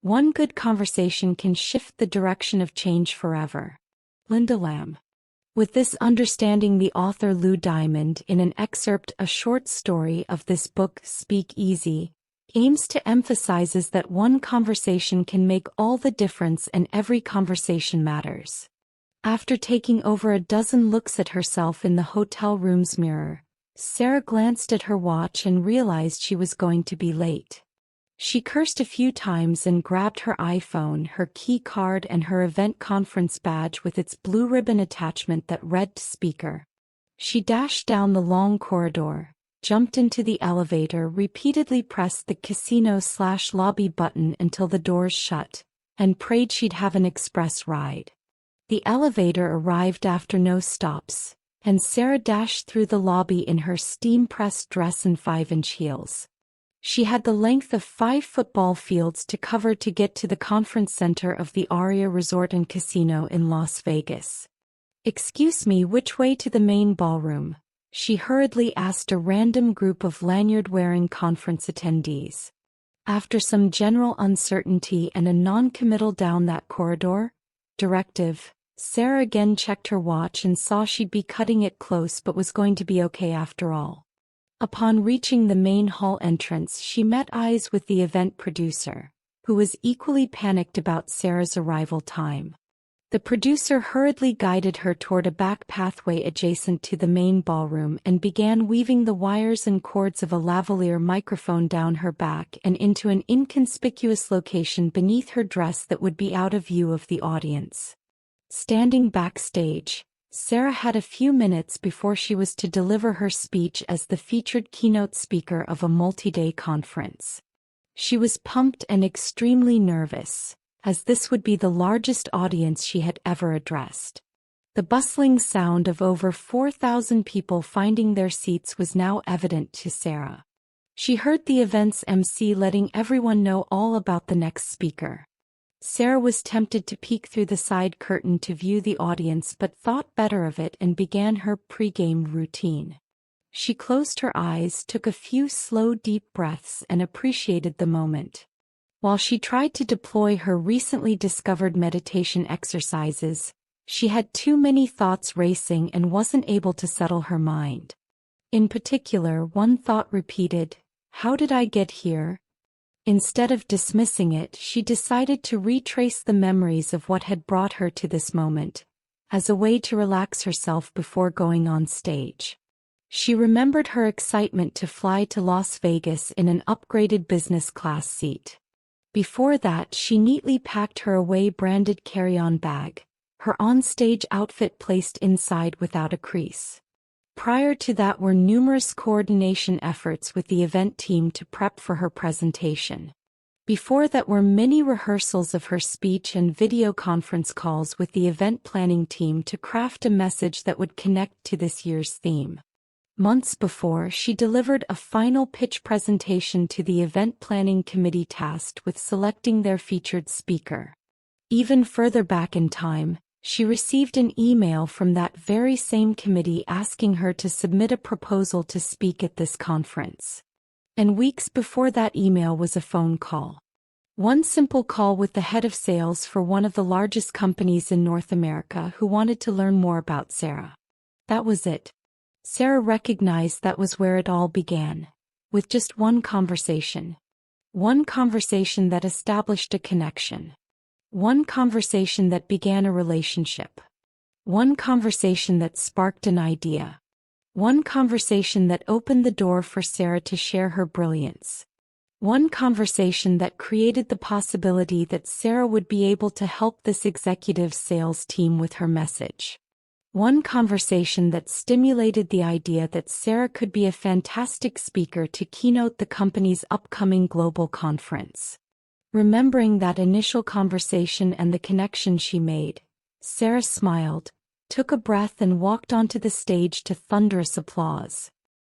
One good conversation can shift the direction of change forever. Linda Lamb. With this understanding, the author Lou Diamond, in an excerpt, a short story of this book, Speak Easy, aims to emphasizes that one conversation can make all the difference and every conversation matters. After taking over a dozen looks at herself in the hotel room's mirror, Sarah glanced at her watch and realized she was going to be late. She cursed a few times and grabbed her iPhone, her key card, and her event conference badge with its blue ribbon attachment that read speaker. She dashed down the long corridor, jumped into the elevator, repeatedly pressed the casino/lobby button until the doors shut, and prayed she'd have an express ride. The elevator arrived after no stops, and Sarah dashed through the lobby in her steam-pressed dress and 5-inch heels. She had the length of 5 football fields to cover to get to the conference center of the Aria Resort and Casino in Las Vegas. "Excuse me, which way to the main ballroom?" she hurriedly asked a random group of lanyard-wearing conference attendees. After some general uncertainty and a non-committal down that corridor, directive, Sarah again checked her watch and saw she'd be cutting it close but was going to be okay after all. Upon reaching the main hall entrance, she met eyes with the event producer, who was equally panicked about Sarah's arrival time. The producer hurriedly guided her toward a back pathway adjacent to the main ballroom and began weaving the wires and cords of a lavalier microphone down her back and into an inconspicuous location beneath her dress that would be out of view of the audience. Standing backstage, Sarah had a few minutes before she was to deliver her speech as the featured keynote speaker of a multi-day conference. She was pumped and extremely nervous, as this would be the largest audience she had ever addressed. The bustling sound of over 4,000 people finding their seats was now evident to Sarah. She heard the event's MC letting everyone know all about the next speaker. Sarah was tempted to peek through the side curtain to view the audience but thought better of it and began her pre-game routine. She closed her eyes, took a few slow deep breaths and appreciated the moment. While she tried to deploy her recently discovered meditation exercises, she had too many thoughts racing and wasn't able to settle her mind. In particular, one thought repeated, "How did I get here?" Instead of dismissing it, she decided to retrace the memories of what had brought her to this moment, as a way to relax herself before going on stage. She remembered her excitement to fly to Las Vegas in an upgraded business class seat. Before that, she neatly packed her away-branded carry-on bag, her on-stage outfit placed inside without a crease. Prior to that were numerous coordination efforts with the event team to prep for her presentation. Before that were many rehearsals of her speech and video conference calls with the event planning team to craft a message that would connect to this year's theme. Months before, she delivered a final pitch presentation to the event planning committee tasked with selecting their featured speaker. Even further back in time, she received an email from that very same committee asking her to submit a proposal to speak at this conference. And weeks before that email was a phone call. One simple call with the head of sales for one of the largest companies in North America who wanted to learn more about Sarah. That was it. Sarah recognized that was where it all began, with just one conversation. One conversation that established a connection. One conversation that began a relationship. One conversation that sparked an idea. One conversation that opened the door for Sarah to share her brilliance. One conversation that created the possibility that Sarah would be able to help this executive sales team with her message. One conversation that stimulated the idea that Sarah could be a fantastic speaker to keynote the company's upcoming global conference. Remembering that initial conversation and the connection she made, Sarah smiled, took a breath and walked onto the stage to thunderous applause.